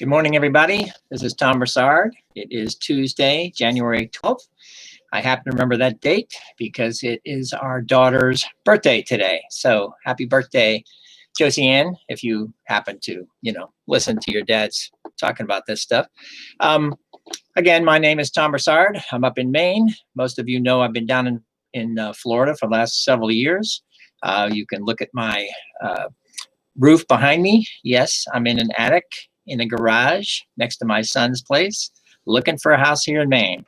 Good morning, everybody. This is Tom Broussard. It is Tuesday, January 12th. I happen to remember that date because it is our daughter's birthday today. So happy birthday, Josie Ann, if you happen to, listen to your dad's talking about this stuff. Again, my name is Tom Broussard. I'm up in Maine. Most of you know I've been down in Florida for the last several years. You can look at my roof behind me. Yes, I'm in an attic in a garage next to my son's place, looking for a house here in Maine.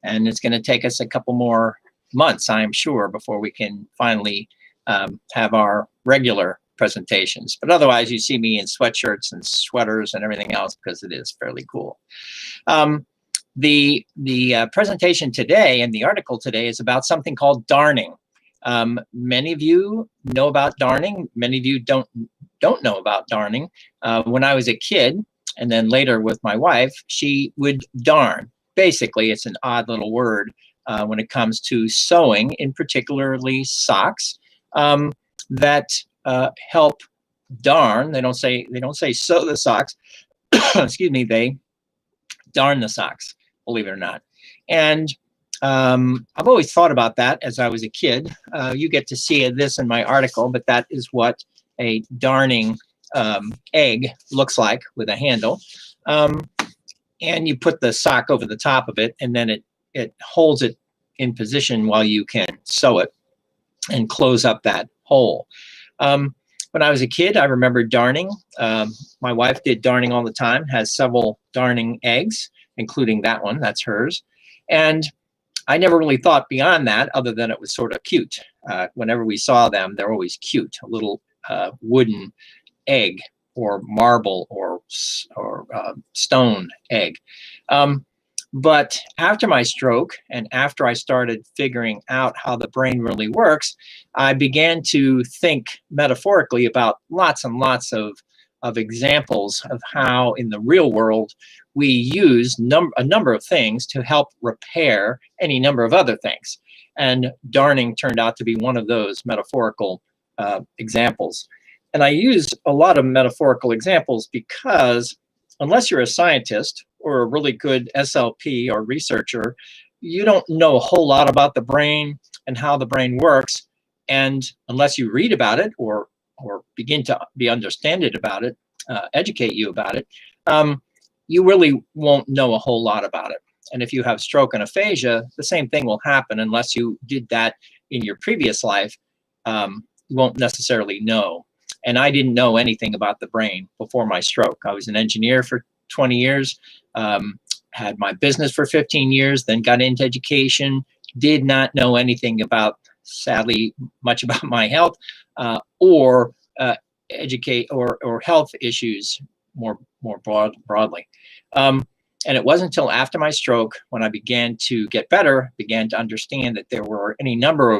And it's going to take us a couple more months, I'm sure, before we can finally have our regular presentations. But otherwise, you see me in sweatshirts and sweaters and everything else because it is fairly cool. The presentation today and the article today is about something called darning. Many of you know about darning. Many of you don't know about darning. When I was a kid, and then later with my wife, she would darn. Basically, it's an odd little word when it comes to sewing, in particularly socks, that help darn. They don't say sew the socks. Excuse me. They darn the socks, believe it or not. And I've always thought about that as I was a kid. You get to see this in my article, but that is what a darning egg looks like with a handle. And you put the sock over the top of it, and then it holds it in position while you can sew it and close up that hole. When I was a kid, I remember darning. My wife did darning all the time, has several darning eggs, including that one, that's hers. And I never really thought beyond that, other than it was sort of cute. Whenever we saw them, they're always cute, a little wooden egg or marble or stone egg. But after my stroke and after I started figuring out how the brain really works, I began to think metaphorically about lots and lots of examples of how in the real world we use a number of things to help repair any number of other things. And darning turned out to be one of those metaphorical examples. And I use a lot of metaphorical examples because unless you're a scientist or a really good SLP or researcher, you don't know a whole lot about the brain and how the brain works. And unless you read about it or begin to be understanding about it, educate you about it, you really won't know a whole lot about it. And if you have stroke and aphasia, the same thing will happen unless you did that in your previous life. You won't necessarily know. And I didn't know anything about the brain before my stroke. I was an engineer for 20 years, had my business for 15 years, then got into education, did not know anything about, sadly, much about my health or educate or health issues more broadly. And it wasn't until after my stroke when I began to get better, began to understand that there were any number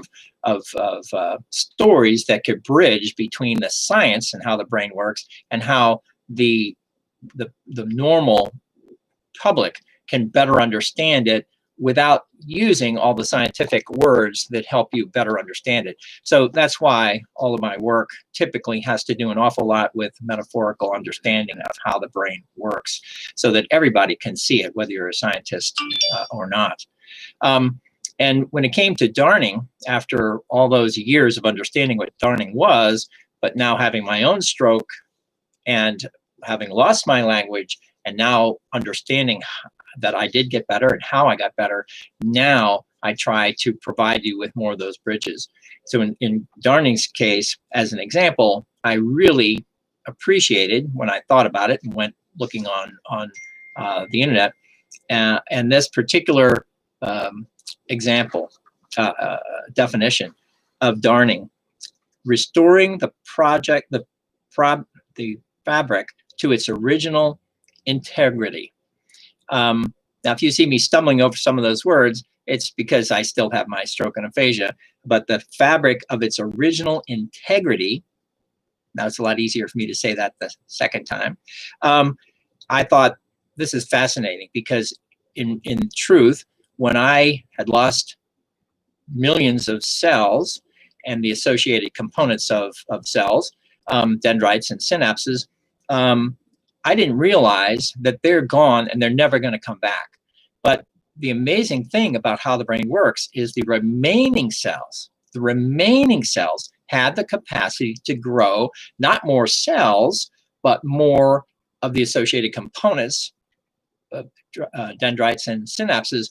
of stories that could bridge between the science and how the brain works and how the normal public can better understand it without using all the scientific words that help you better understand it. So that's why all of my work typically has to do an awful lot with metaphorical understanding of how the brain works so that everybody can see it, whether you're a scientist or not. And when it came to darning, after all those years of understanding what darning was, but now having my own stroke and having lost my language and now understanding that I did get better and how I got better, now I try to provide you with more of those bridges. So in darning's case, as an example, I really appreciated when I thought about it and went looking on the internet, and this particular example, definition of darning: restoring the fabric to its original integrity. Now, if you see me stumbling over some of those words, it's because I still have my stroke and aphasia, but the fabric of its original integrity, now it's a lot easier for me to say that the second time. I thought this is fascinating because in truth, when I had lost millions of cells and the associated components of cells, dendrites and synapses, I didn't realize that they're gone and they're never going to come back. But the amazing thing about how the brain works is the remaining cells have the capacity to grow, not more cells, but more of the associated components of dendrites and synapses.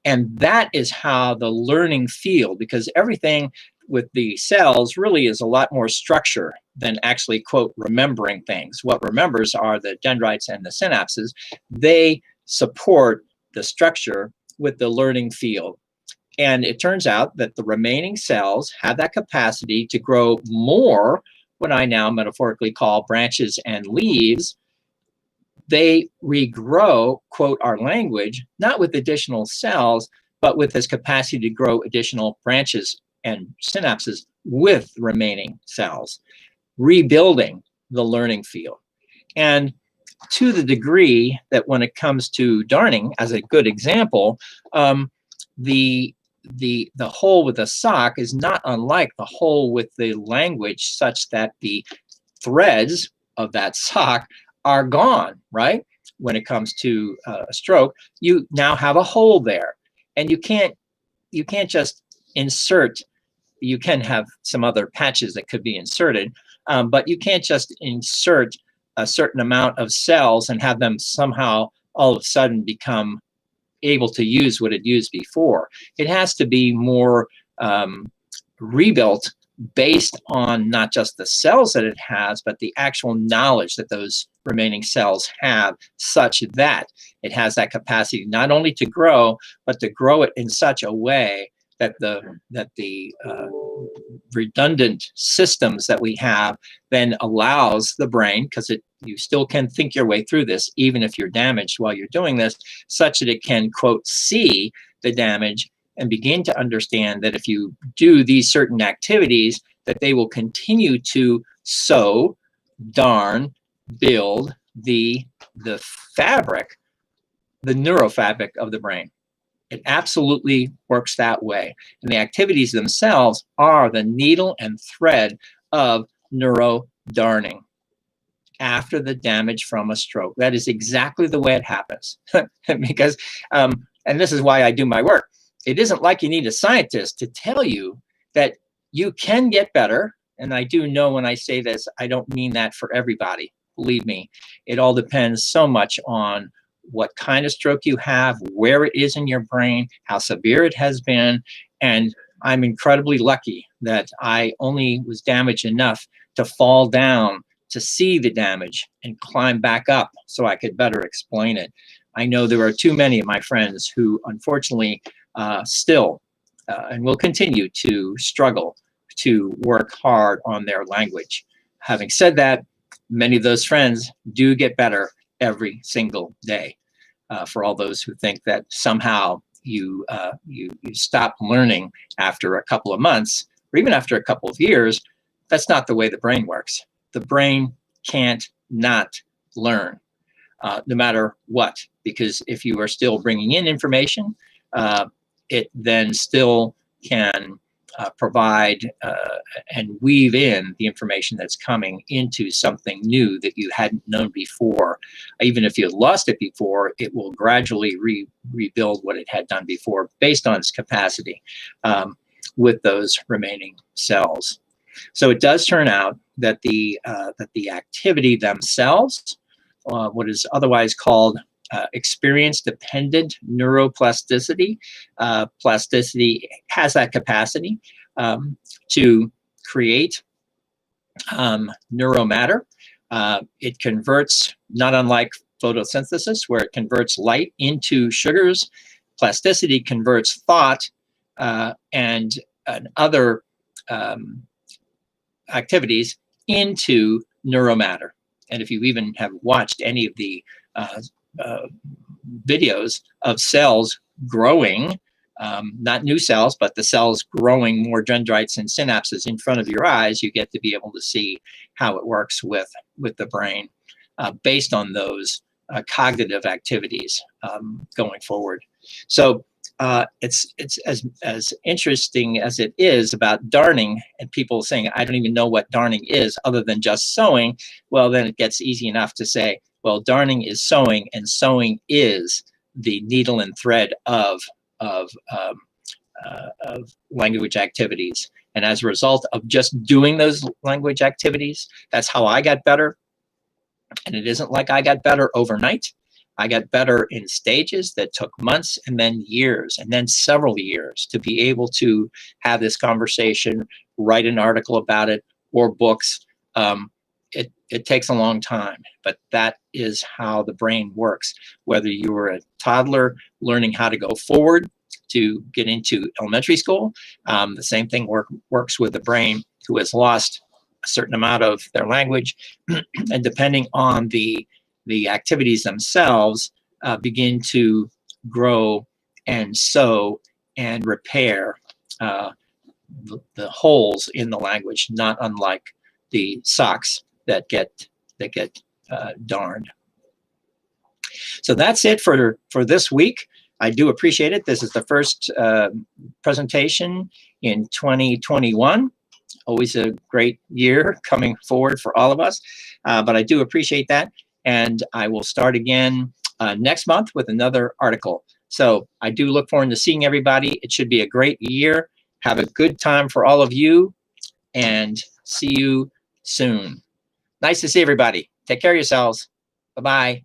And that is how the learning field, because everything with the cells really is a lot more structure than actually, quote, remembering things. What remembers are the dendrites and the synapses. They support the structure with the learning field. And it turns out that the remaining cells have that capacity to grow more, what I now metaphorically call branches and leaves. They regrow, quote, our language, not with additional cells, but with this capacity to grow additional branches and synapses with remaining cells, rebuilding the learning field. And to the degree that when it comes to darning, as a good example, the hole with the sock is not unlike the hole with the language, such that the threads of that sock are gone, right? When it comes to a stroke, you now have a hole there, and you can't just insert. You can have some other patches that could be inserted, but you can't just insert a certain amount of cells and have them somehow all of a sudden become able to use what it used before. It has to be more rebuilt based on not just the cells that it has, but the actual knowledge that those remaining cells have, such that it has that capacity not only to grow, but to grow it in such a way that the redundant systems that we have then allows the brain, because you still can think your way through this, even if you're damaged while you're doing this, such that it can, quote, see the damage and begin to understand that if you do these certain activities, that they will continue to sew, darn, build the fabric, the neurofabric of the brain. It absolutely works that way. And the activities themselves are the needle and thread of neurodarning after the damage from a stroke. That is exactly the way it happens. Because, and this is why I do my work, it isn't like you need a scientist to tell you that you can get better. And I do know when I say this, I don't mean that for everybody. Believe me, it all depends so much on what kind of stroke you have, where it is in your brain, how severe it has been. And I'm incredibly lucky that I only was damaged enough to fall down to see the damage and climb back up so I could better explain it. I know there are too many of my friends who unfortunately still and will continue to struggle to work hard on their language. Having said that, many of those friends do get better every single day. For all those who think that somehow you stop learning after a couple of months or even after a couple of years, that's not the way the brain works. The brain can't not learn, no matter what, because if you are still bringing in information, it then still can provide and weave in the information that's coming into something new that you hadn't known before. Even if you had lost it before, it will gradually rebuild what it had done before based on its capacity with those remaining cells. So it does turn out that the activity themselves, what is otherwise called experience-dependent neuroplasticity. Plasticity has that capacity to create neuromatter. It converts, not unlike photosynthesis, where it converts light into sugars. Plasticity converts thought and other activities into neuromatter. And if you even have watched any of the videos of cells growing, not new cells, but the cells growing more dendrites and synapses in front of your eyes, you get to be able to see how it works with the brain based on those cognitive activities going forward. So it's as interesting as it is about darning and people saying, I don't even know what darning is other than just sewing. Well, then it gets easy enough to say, Well, darning is sewing, and sewing is the needle and thread of language activities. And as a result of just doing those language activities, that's how I got better. And it isn't like I got better overnight. I got better in stages that took months and then years and then several years to be able to have this conversation, write an article about it, or books. It takes a long time, but that is how the brain works. Whether you were a toddler learning how to go forward to get into elementary school, the same thing works with the brain who has lost a certain amount of their language, and depending on the activities themselves, begin to grow and sew and repair the holes in the language, not unlike the socks that get darned. So that's it for this week. I do appreciate it. This is the first presentation in 2021. Always a great year coming forward for all of us, but I do appreciate that. And I will start again next month with another article. So I do look forward to seeing everybody. It should be a great year. Have a good time for all of you, and see you soon. Nice to see everybody. Take care of yourselves. Bye-bye.